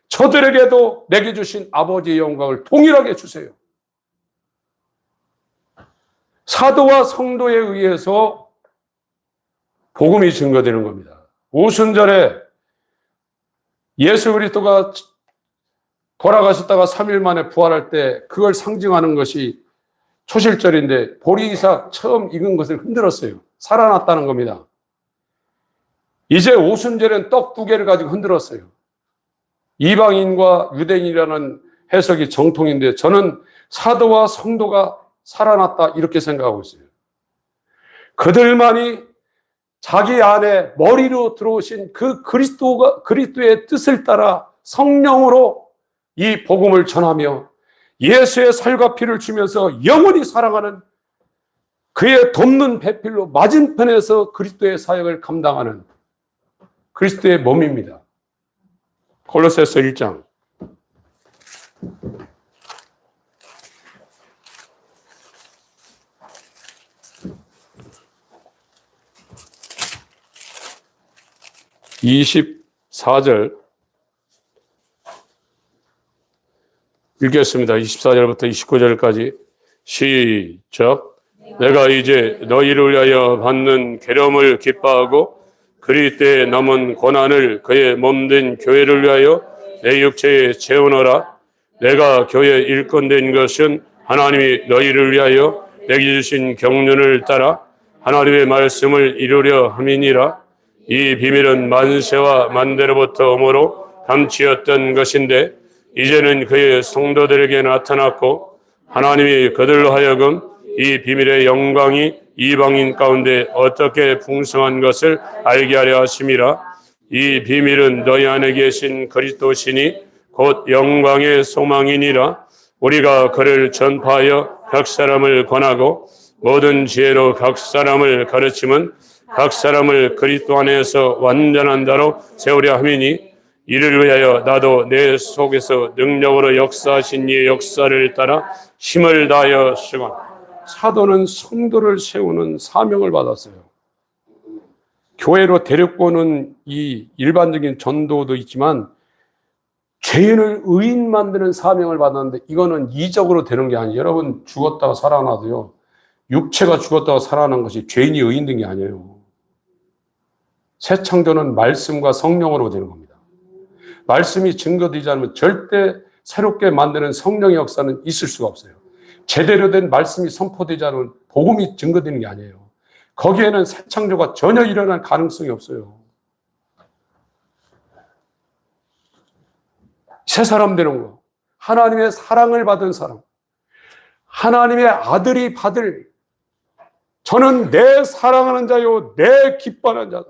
저들에게도 내게 주신 아버지의 영광을 동일하게 주세요. 사도와 성도에 의해서 복음이 증거되는 겁니다. 오순절에 예수 그리스도가 돌아가셨다가 3일 만에 부활할 때 그걸 상징하는 것이 초실절인데 보리이삭 처음 익은 것을 흔들었어요. 살아났다는 겁니다. 이제 오순절엔 떡 2개를 가지고 흔들었어요. 이방인과 유대인이라는 해석이 정통인데 저는 사도와 성도가 살아났다 이렇게 생각하고 있어요. 그들만이 자기 안에 머리로 들어오신 그 그리스도의 뜻을 따라 성령으로 이 복음을 전하며 예수의 살과 피를 주면서 영원히 사랑하는 그의 돕는 배필로 맞은편에서 그리스도의 사역을 감당하는 그리스도의 몸입니다. 골로새서 1장. (24절) 읽겠습니다. 24절부터 29절까지 시작. 내가 이제 너희를 위하여 받는 괴로움을 기뻐하고 그리스도의 남은 고난을 그의 몸된 교회를 위하여 내 육체에 채우노라. 내가 교회 일꾼된 것은 하나님이 너희를 위하여 내게 주신 경륜을 따라 하나님의 말씀을 이루려 함이니라. 이 비밀은 만세와 만대로부터 오므로 감추었던 것인데 이제는 그의 성도들에게 나타났고 하나님이 그들로 하여금 이 비밀의 영광이 이방인 가운데 어떻게 풍성한 것을 알게 하려 하심이라. 이 비밀은 너희 안에 계신 그리스도시니 곧 영광의 소망이니라. 우리가 그를 전파하여 각 사람을 권하고 모든 지혜로 각 사람을 가르침은 각 사람을 그리스도 안에서 완전한 자로 세우려 함이니 이를 위하여 나도 내 속에서 능력으로 역사하신 이의 역사를 따라 힘을 다하여 수고한. 사도는 성도를 세우는 사명을 받았어요. 교회로 데려오는 이 일반적인 전도도 있지만 죄인을 의인 만드는 사명을 받았는데 이거는 이적으로 되는 게 아니에요. 여러분 죽었다가 살아나도요. 육체가 죽었다가 살아난 것이 죄인이 의인 된 게 아니에요. 새 창조는 말씀과 성령으로 되는 겁니다. 말씀이 증거되지 않으면 절대 새롭게 만드는 성령의 역사는 있을 수가 없어요. 제대로 된 말씀이 선포되지 않으면 복음이 증거되는 게 아니에요. 거기에는 새 창조가 전혀 일어날 가능성이 없어요. 새 사람 되는 거, 하나님의 사랑을 받은 사람, 하나님의 아들이 받을, 저는 내 사랑하는 자요 내 기뻐하는 자다.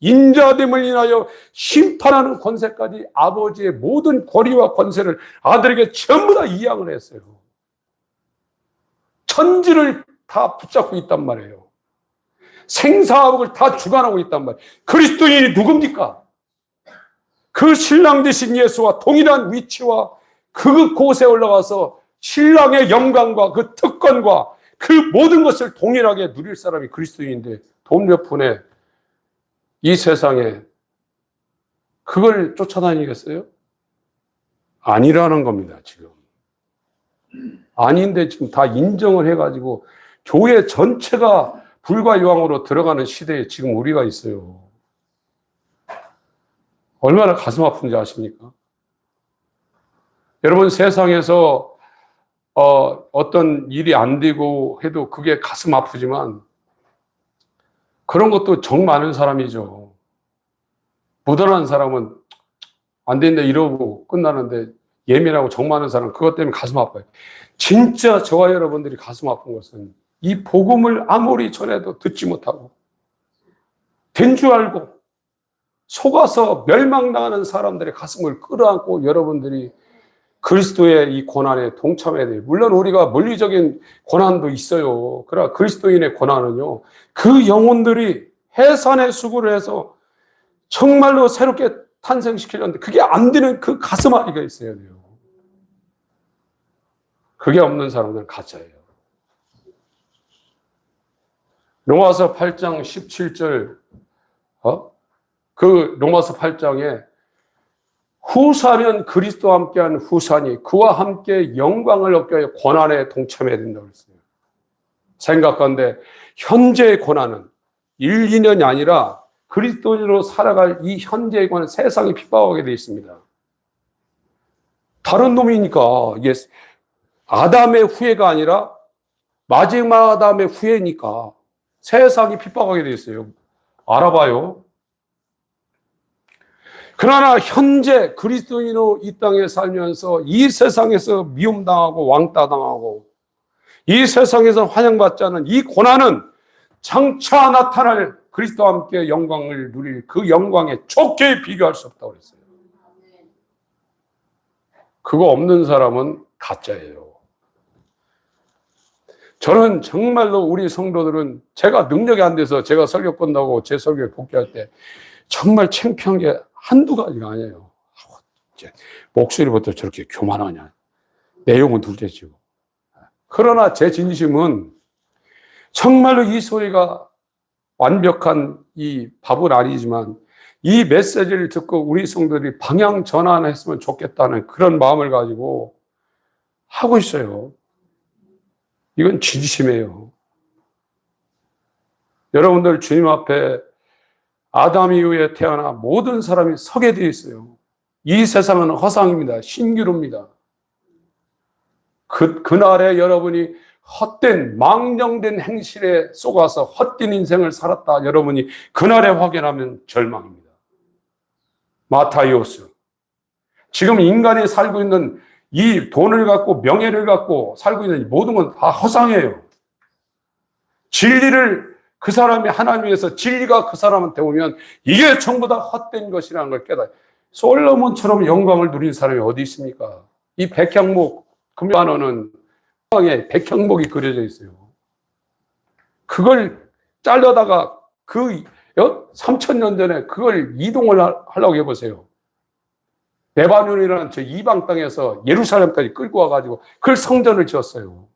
인자됨을 인하여 심판하는 권세까지 아버지의 모든 권위와 권세를 아들에게 전부 다 이양을 했어요. 천지를 다 붙잡고 있단 말이에요. 생사학을 다 주관하고 있단 말이에요. 그리스도인이 누굽니까? 그 신랑 되신 예수와 동일한 위치와 그 곳에 올라가서 신랑의 영광과 그 특권과 그 모든 것을 동일하게 누릴 사람이 그리스도인인데 돈 몇 푼에 이 세상에 그걸 쫓아다니겠어요? 아니라는 겁니다, 지금. 아닌데 지금 다 인정을 해가지고 교회 전체가 불과 유황으로 들어가는 시대에 지금 우리가 있어요. 얼마나 가슴 아픈지 아십니까? 여러분 세상에서 어떤 일이 안 되고 해도 그게 가슴 아프지만 그런 것도 정 많은 사람이죠. 무던한 사람은 안 된다 이러고 끝나는데, 예민하고 정 많은 사람은 그것 때문에 가슴 아파요. 진짜 저와 여러분들이 가슴 아픈 것은 이 복음을 아무리 전해도 듣지 못하고 된 줄 알고 속아서 멸망당하는 사람들의 가슴을 끌어안고 여러분들이 그리스도의 이 고난에 동참해야 돼요. 물론 우리가 물리적인 고난도 있어요. 그러나 그리스도인의 고난은요, 그 영혼들이 해산의 수고를 해서 정말로 새롭게 탄생시키려는데 그게 안 되는 그 가슴 아리가 있어야 돼요. 그게 없는 사람들은 가짜예요. 로마서 8장 17절, 그 로마서 8장에 후사면 그리스도와 함께한 후사니 그와 함께 영광을 얻게 하여 고난에 동참해야 된다고 했어요. 생각한데 현재의 고난은 1, 2년이 아니라 그리스도인으로 살아갈 이 현재의 고난은 세상이 핍박하게 되어 있습니다. 다른 놈이니까 이게 아담의 후예가 아니라 마지막 아담의 후예니까 세상이 핍박하게 되어 있어요. 알아봐요. 그러나 현재 그리스도인으로 이 땅에 살면서 이 세상에서 미움당하고 왕따당하고 이 세상에서 환영받지 않은 이 고난은 장차 나타날 그리스도와 함께 영광을 누릴 그 영광에 좋게 비교할 수 없다고 그랬어요. 그거 없는 사람은 가짜예요. 저는 정말로 우리 성도들은 제가 능력이 안 돼서 제가 설교 끝나고 제 설교에 복귀할 때 정말 창피한 게 한두 가지가 아니에요. 목소리부터 저렇게 교만하냐. 내용은 둘째치고. 그러나 제 진심은 정말로 이 소리가 완벽한 이 밥은 아니지만 이 메시지를 듣고 우리 성도들이 방향 전환했으면 좋겠다는 그런 마음을 가지고 하고 있어요. 이건 진심이에요. 여러분들 주님 앞에 아담 이후에 태어나 모든 사람이 서게 되어 있어요. 이 세상은 허상입니다. 신기루입니다. 그날에 여러분이 헛된 망령된 행실에 속아서 헛된 인생을 살았다 여러분이 그날에 확인하면 절망입니다. 마타이오스, 지금 인간이 살고 있는 이 돈을 갖고 명예를 갖고 살고 있는 모든 건 다 허상이에요. 진리를 그 사람이 하나님 위해서 진리가 그 사람한테 오면 이게 전부 다 헛된 것이라는 걸 깨달아요. 솔로몬처럼 영광을 누린 사람이 어디 있습니까? 이 백향목 금만원은 방에 백향목이 그려져 있어요. 그걸 잘라다가 그 3,000년 전에 그걸 이동을 하려고 해보세요. 레바논이라는 저 이방 땅에서 예루살렘까지 끌고 와가지고 그걸 성전을 지었어요.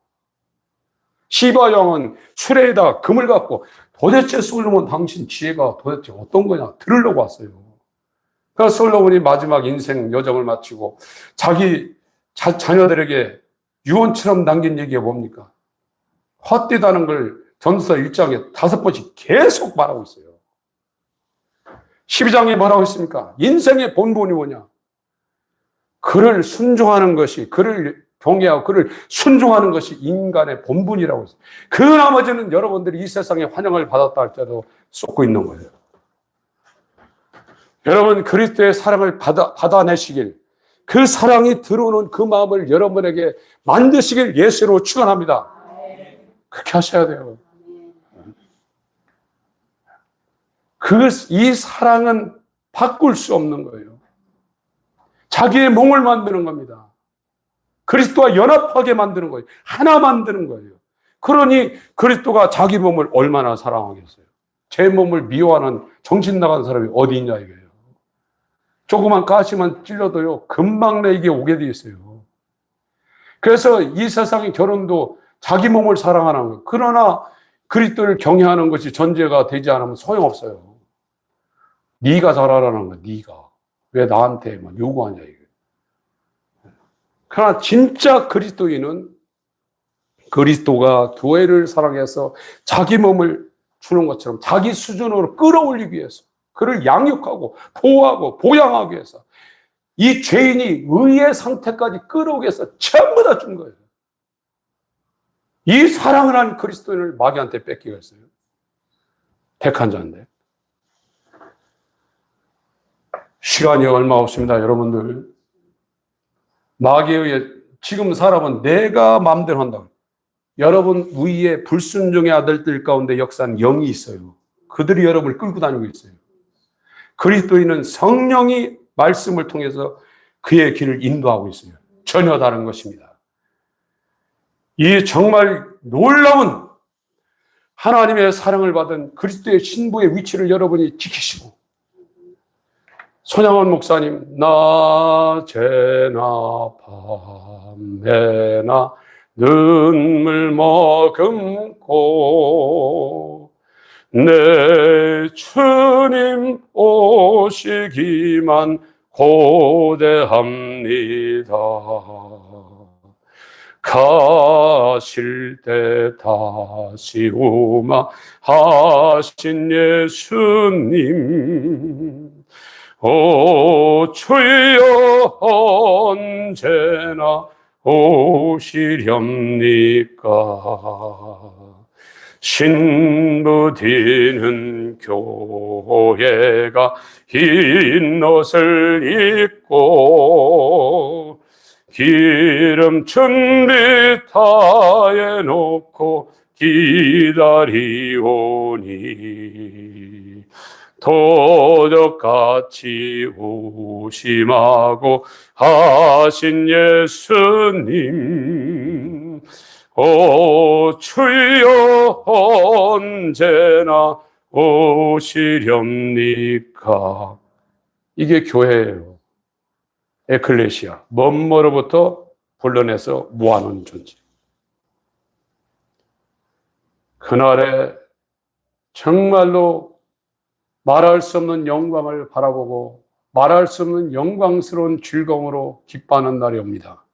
시바 왕은 수레에다 금을 갖고 도대체 솔로몬 당신 지혜가 도대체 어떤 거냐 들으려고 왔어요. 그래서 솔로몬이 마지막 인생 여정을 마치고 자기 자녀들에게 유언처럼 남긴 얘기가 뭡니까? 헛되다는 걸 전서 1장에 5번씩 계속 말하고 있어요. 12장에 뭐라고 했습니까? 인생의 본분이 뭐냐? 그를 순종하는 것이, 그를 경외하고 그를 순종하는 것이 인간의 본분이라고 했어요. 그 나머지는 여러분들이 이 세상에 환영을 받았다 할지라도 쏟고 있는 거예요. 여러분 그리스도의 사랑을 받아내시길, 그 사랑이 들어오는 그 마음을 여러분에게 만드시길 예수로 축원합니다. 그렇게 하셔야 돼요. 이 사랑은 바꿀 수 없는 거예요. 자기의 몸을 만드는 겁니다. 그리스도와 연합하게 만드는 거예요. 하나 만드는 거예요. 그러니 그리스도가 자기 몸을 얼마나 사랑하겠어요. 제 몸을 미워하는 정신 나간 사람이 어디 있냐 이거예요. 조그만 가시만 찔러도요 금방 이게 오게 돼 있어요. 그래서 이 세상의 결혼도 자기 몸을 사랑하는 거예요. 그러나 그리스도를 경외하는 것이 전제가 되지 않으면 소용없어요. 네가 잘하라는 거야. 네가 왜 나한테 요구하냐 이게. 그러나 진짜 그리스도인은 그리스도가 교회를 사랑해서 자기 몸을 주는 것처럼 자기 수준으로 끌어올리기 위해서 그를 양육하고 보호하고 보양하기 위해서 이 죄인이 의의 상태까지 끌어오기 위해서 전부 다 준 거예요. 이 사랑을 한 그리스도인을 마귀한테 뺏기겠어요? 택한 자인데. 시간이 얼마 없습니다, 여러분들. 마귀에 의해 지금 사람은 내가 마음대로 한다. 여러분 위에 불순종의 아들들 가운데 역사한 영이 있어요. 그들이 여러분을 끌고 다니고 있어요. 그리스도인은 성령이 말씀을 통해서 그의 길을 인도하고 있어요. 전혀 다른 것입니다. 이 정말 놀라운 하나님의 사랑을 받은 그리스도의 신부의 위치를 여러분이 지키시고, 손양원 목사님, 낮에나 밤에나 눈물 머금고 내 주님 오시기만 고대합니다. 가실 때 다시 오마 하신 예수님, 오 주여 언제나 오시렵니까? 신부 뒤는 교회가 흰 옷을 입고 기름 준비 다 해놓고 기다리오니 도적같이 오심하고 하신 예수님, 오 주여 언제나 오시렵니까? 이게 교회예요. 에클레시아, 먼머로부터 불러내서 모아놓은 존재. 그날에 정말로 말할 수 없는 영광을 바라보고 말할 수 없는 영광스러운 즐거움으로 기뻐하는 날이 옵니다.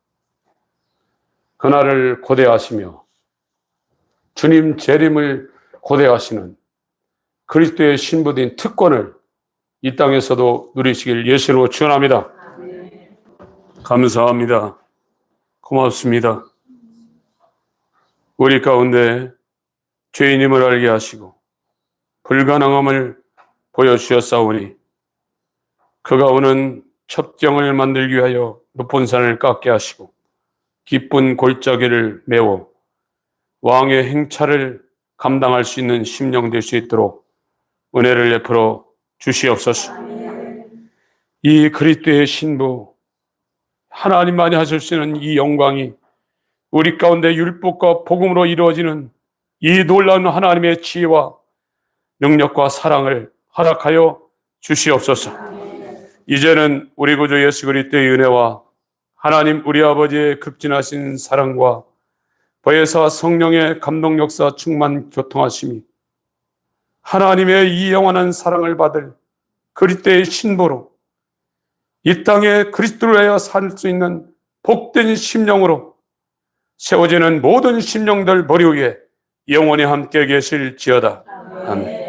그날을 고대하시며 주님 재림을 고대하시는 그리스도의 신부된 특권을 이 땅에서도 누리시길 예수로 축원합니다. 감사합니다. 고맙습니다. 우리 가운데 죄인임을 알게 하시고 불가능함을 보여주셨사오니 그가 오는 첩경을 만들기 위하여 높은 산을 깎게 하시고 기쁜 골짜기를 메워 왕의 행차를 감당할 수 있는 심령 될 수 있도록 은혜를 베풀어 주시옵소서. 이 그리스도의 신부, 하나님만이 하실 수 있는 이 영광이 우리 가운데 율법과 복음으로 이루어지는 이 놀라운 하나님의 지혜와 능력과 사랑을 허락하여 주시옵소서. 이제는 우리 구주 예수 그리스도의 은혜와 하나님 우리 아버지의 극진하신 사랑과 보혜사 성령의 감동 역사 충만 교통하심이 하나님의 이 영원한 사랑을 받을 그리스도의 신부로 이 땅에 그리스도를 위하여 살 수 있는 복된 심령으로 세워지는 모든 심령들 머리 위에 영원히 함께 계실지어다. 아멘.